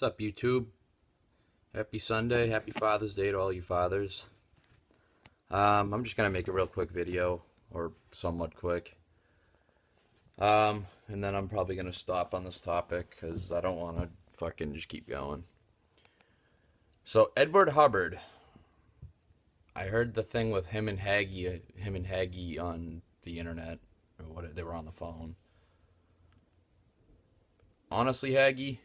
What's up, YouTube? Happy Sunday, happy Father's Day to all you fathers. I'm just gonna make a real quick video, or somewhat quick. And then I'm probably gonna stop on this topic because I don't want to fucking just keep going. So Edward Hubbard, I heard the thing with him and Haggy on the internet, or what they were on the phone. Honestly, Haggy,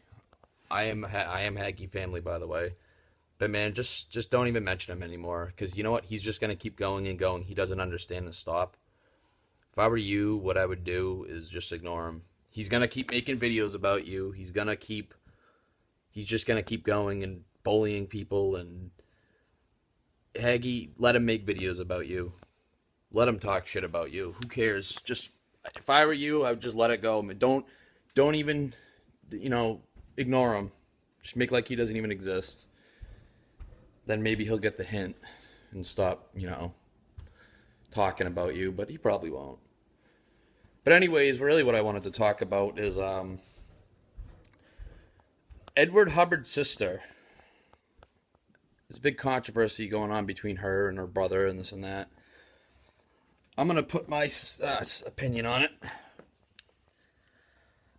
I am Haggy family, by the way. But man, just don't even mention him anymore, because you know what? He's just gonna keep going and going. He doesn't understand and stop. If I were you, what I would do is just ignore him. He's gonna keep making videos about you. He's just gonna keep going and bullying people. And Haggy, let him make videos about you. Let him talk shit about you. Who cares? Just, if I were you, I would just let it go. Don't even, ignore him. Just make like he doesn't even exist. Then maybe he'll get the hint and stop, talking about you, but he probably won't. But anyways, really what I wanted to talk about is Edward Hubbards' sister. There's a big controversy going on between her and her brother and this and that. I'm going to put my opinion on it.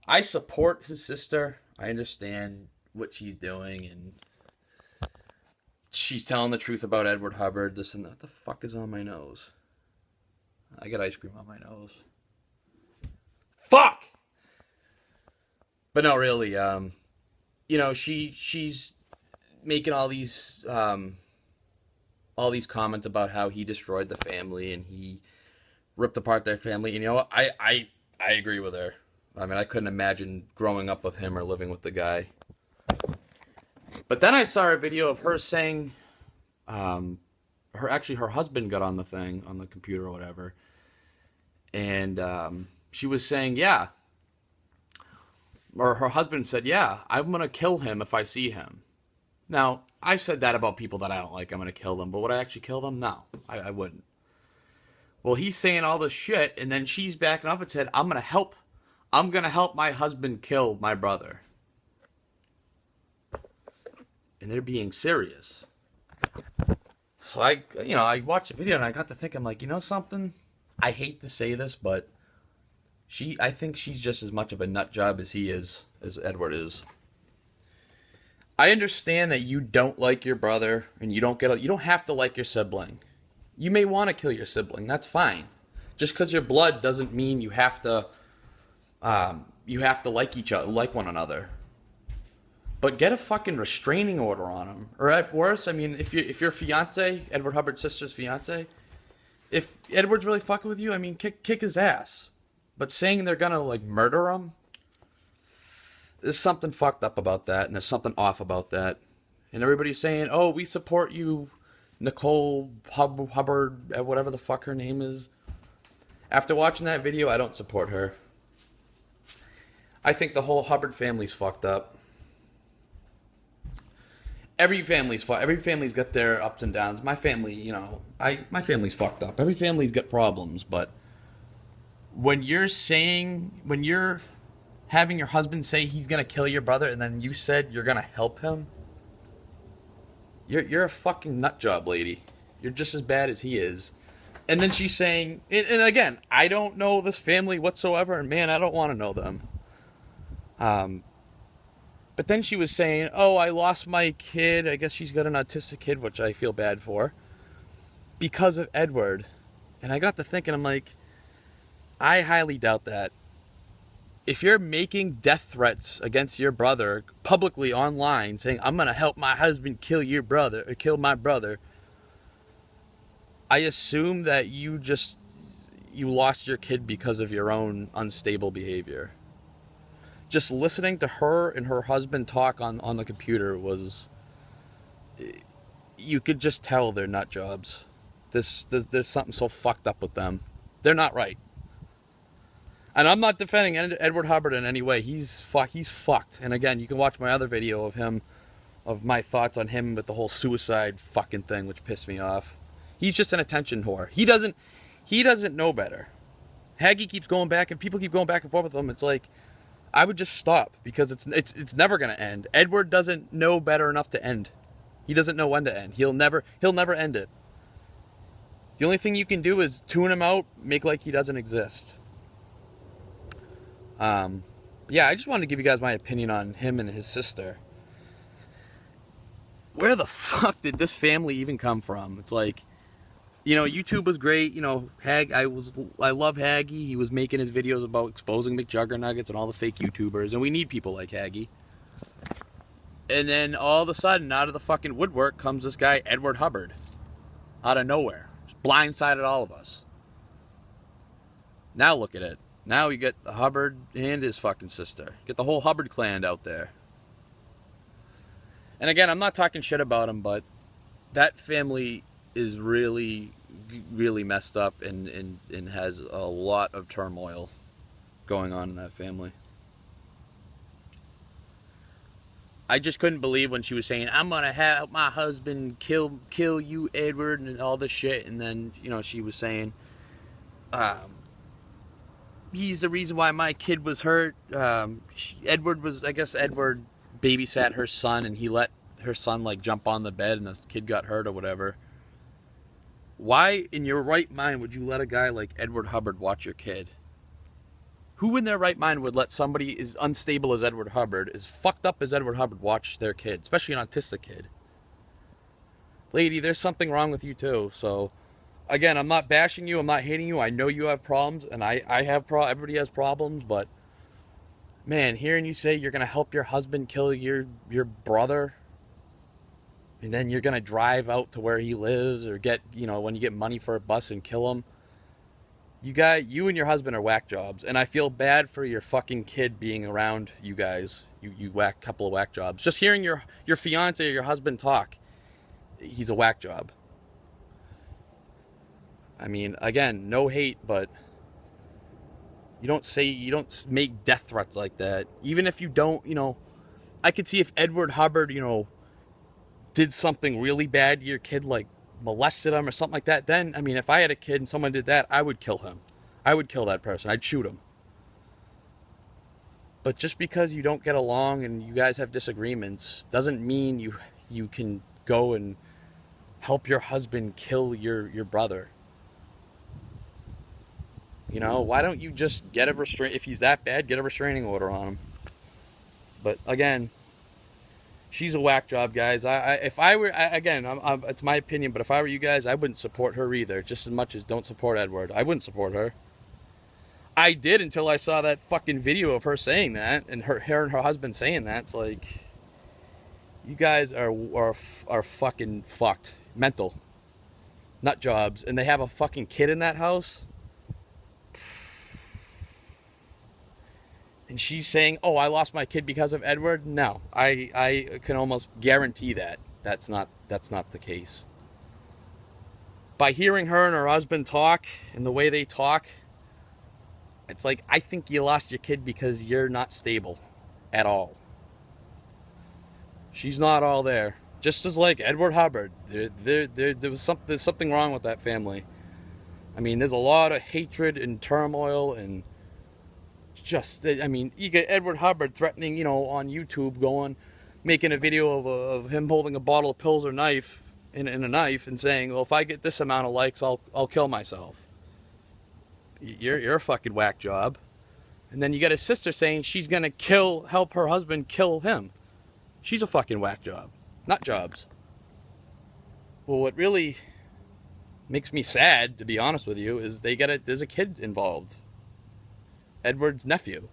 I support his sister. I understand what she's doing, and she's telling the truth about Edward Hubbard, this and that. What the fuck is on my nose? I got ice cream on my nose. Fuck! But no, really, she's making all these comments about how he destroyed the family and he ripped apart their family. And you know what? I agree with her. I mean, I couldn't imagine growing up with him or living with the guy. But then I saw a video of her saying, her husband got on the thing, on the computer or whatever, and she was saying, yeah, or her husband said, yeah, I'm going to kill him if I see him. Now, I've said that about people that I don't like, I'm going to kill them, but would I actually kill them? No, I wouldn't. Well, he's saying all this shit, and then she's backing up and said, I'm going to help my husband kill my brother. And they're being serious. So I watched the video and I got to thinking, like, you know something? I hate to say this, but I think she's just as much of a nut job as he is, as Edward is. I understand that you don't like your brother and you don't have to like your sibling. You may want to kill your sibling. That's fine. Just because you're blood doesn't mean you have to like each other, like one another. But get a fucking restraining order on him. Or at worst, I mean, if your fiance, Edward Hubbard's sister's fiance, if Edward's really fucking with you, I mean, kick his ass. But saying they're gonna, like, murder him, there's something fucked up about that, and there's something off about that. And everybody's saying, oh, we support you, Nicole Hubbard, whatever the fuck her name is. After watching that video, I don't support her. I think the whole Hubbard family's fucked up. Every family's fucked. Every family's got their ups and downs. My family, my family's fucked up. Every family's got problems, but when you're having your husband say he's gonna kill your brother, and then you said you're gonna help him, you're a fucking nut job, lady. You're just as bad as he is. And then she's saying, and again, I don't know this family whatsoever, and man, I don't want to know them. But then she was saying, oh, I lost my kid. I guess she's got an autistic kid, which I feel bad for, because of Edward. And I got to thinking, I'm like, I highly doubt that. If you're making death threats against your brother publicly online, saying, I'm going to help my husband kill your brother, or kill my brother, I assume that you lost your kid because of your own unstable behavior. Just listening to her and her husband talk on the computer was, you could just tell they're nut jobs. There's something so fucked up with them. They're not right. And I'm not defending Edward Hubbard in any way. He's fucked. And again, you can watch my other video of my thoughts on him with the whole suicide fucking thing, which pissed me off. He's just an attention whore. He doesn't know better. Haggy keeps going back, and people keep going back and forth with him. It's like, I would just stop, because it's never gonna end. Edward doesn't know better enough to end. He doesn't know when to end. He'll never end it. The only thing you can do is tune him out, make like he doesn't exist. Yeah, I just wanted to give you guys my opinion on him and his sister. Where the fuck did this family even come from? It's like, YouTube was great. I love Haggy. He was making his videos about exposing McJuggernuggets and all the fake YouTubers, and we need people like Haggy. And then all of a sudden, out of the fucking woodwork comes this guy, Edward Hubbard, out of nowhere, just blindsided all of us. Now look at it. Now you get Hubbard and his fucking sister. Get the whole Hubbard clan out there. And again, I'm not talking shit about him, but that family is really, really messed up and has a lot of turmoil going on in that family. I just couldn't believe when she was saying, I'm going to have my husband kill you, Edward, and all this shit. And then, she was saying, he's the reason why my kid was hurt. Edward babysat her son, and he let her son like jump on the bed and the kid got hurt or whatever. Why in your right mind would you let a guy like Edward Hubbard watch your kid? Who in their right mind would let somebody as unstable as Edward Hubbard, as fucked up as Edward Hubbard, watch their kid, especially an autistic kid? Lady, there's something wrong with you too. So again, I'm not bashing you, I'm not hating you. I know you have problems, and I have everybody has problems, but man, hearing you say you're gonna help your husband kill your brother, and then you're gonna drive out to where he lives, or get, when you get money for a bus, and kill him. You and your husband are whack jobs, and I feel bad for your fucking kid being around you guys. You whack couple of whack jobs. Just hearing your fiance or your husband talk, he's a whack job. I mean, again, no hate, but you don't make death threats like that. Even if you don't, I could see if Edward Hubbard, did something really bad to your kid, like molested him or something like that, then, I mean, if I had a kid and someone did that, I would kill him. I would kill that person. I'd shoot him. But just because you don't get along and you guys have disagreements doesn't mean you can go and help your husband kill your brother. Why don't you just get a if he's that bad, get a restraining order on him? But again, she's a whack job, guys. It's my opinion, but if I were you guys, I wouldn't support her either, just as much as don't support Edward. I wouldn't support her. I did until I saw that fucking video of her saying that, and her and her husband saying that. It's like, you guys are fucking fucked. Mental. Nut jobs. And they have a fucking kid in that house. And she's saying, oh, I lost my kid because of Edward? No, I can almost guarantee that that's not the case. By hearing her and her husband talk and the way they talk, it's like, I think you lost your kid because you're not stable at all. She's not all there. Just as like Edward Hubbard, there's something wrong with that family. I mean, there's a lot of hatred and turmoil, and you get Edward Hubbard threatening, on YouTube, making a video of him holding a bottle of pills or knife in a knife and saying, well, if I get this amount of likes, I'll kill myself. You're a fucking whack job. And then you got his sister saying she's gonna help her husband kill him. She's a fucking whack job. Nut jobs. Well, what really makes me sad, to be honest with you, is there's a kid involved. Edward's nephew.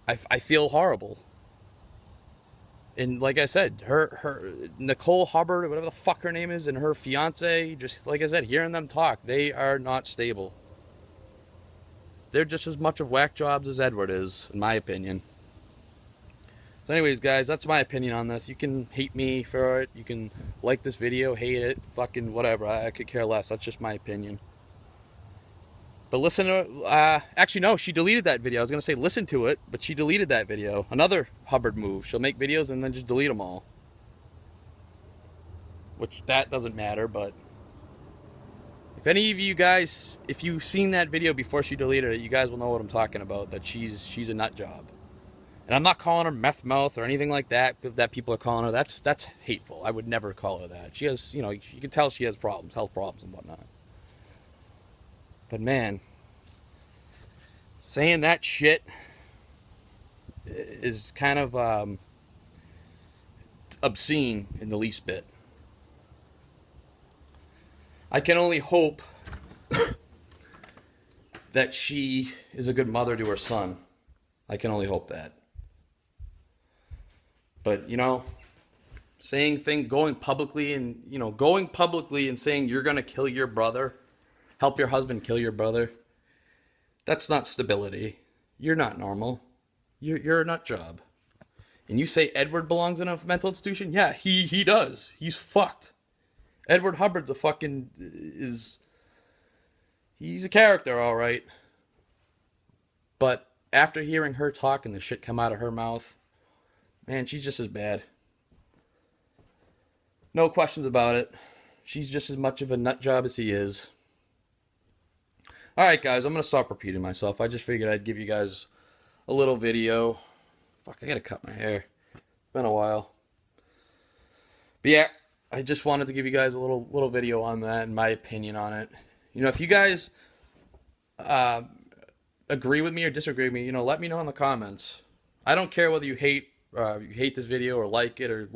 I feel horrible. And like I said, her Nicole Hubbard, or whatever the fuck her name is, and her fiance, just like I said, hearing them talk, they are not stable. They're just as much of whack jobs as Edward is, in my opinion. So anyways, guys, that's my opinion on this. You can hate me for it. You can like this video, hate it, fucking whatever. I could care less. That's just my opinion. But listen to, actually no, she deleted that video. I was going to say listen to it, but she deleted that video. Another Hubbard move. She'll make videos and then just delete them all. Which, that doesn't matter, but If any of you guys, if you've seen that video before she deleted it, you guys will know what I'm talking about, that she's a nut job. And I'm not calling her meth mouth or anything like that people are calling her. That's hateful. I would never call her that. She has, you can tell she has problems, health problems and whatnot. But man, saying that shit is kind of obscene in the least bit. I can only hope that she is a good mother to her son. I can only hope that. But, going publicly and saying you're going to kill your brother, help your husband kill your brother, that's not stability. You're not normal. You're a nut job. And you say Edward belongs in a mental institution? Yeah, he does. He's fucked. Edward Hubbards he's a character, all right. But after hearing her talk and the shit come out of her mouth, man, she's just as bad. No questions about it. She's just as much of a nut job as he is. Alright, guys, I'm going to stop repeating myself. I just figured I'd give you guys a little video. Fuck, I gotta cut my hair. It's been a while. But yeah, I just wanted to give you guys a little video on that and my opinion on it. If you guys agree with me or disagree with me, let me know in the comments. I don't care whether you hate this video or like it or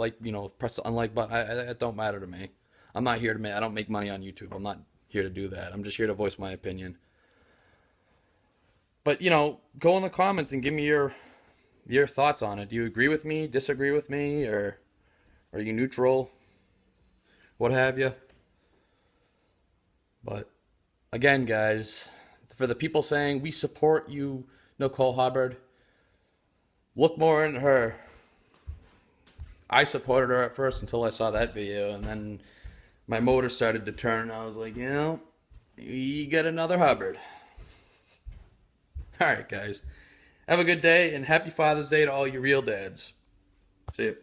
press the unlike button. It don't matter to me. I'm not here to I don't make money on YouTube. I'm not here to do that. I'm just here to voice my opinion. But go in the comments and give me your thoughts on it. Do you agree with me, disagree with me, or are you neutral? What have you? But again, guys, for the people saying we support you, Nicole Hubbard, look more into her. I supported her at first until I saw that video, and then my motor started to turn. I was like, you get another Hubbard. All right, guys. Have a good day, and happy Father's Day to all you real dads. See you.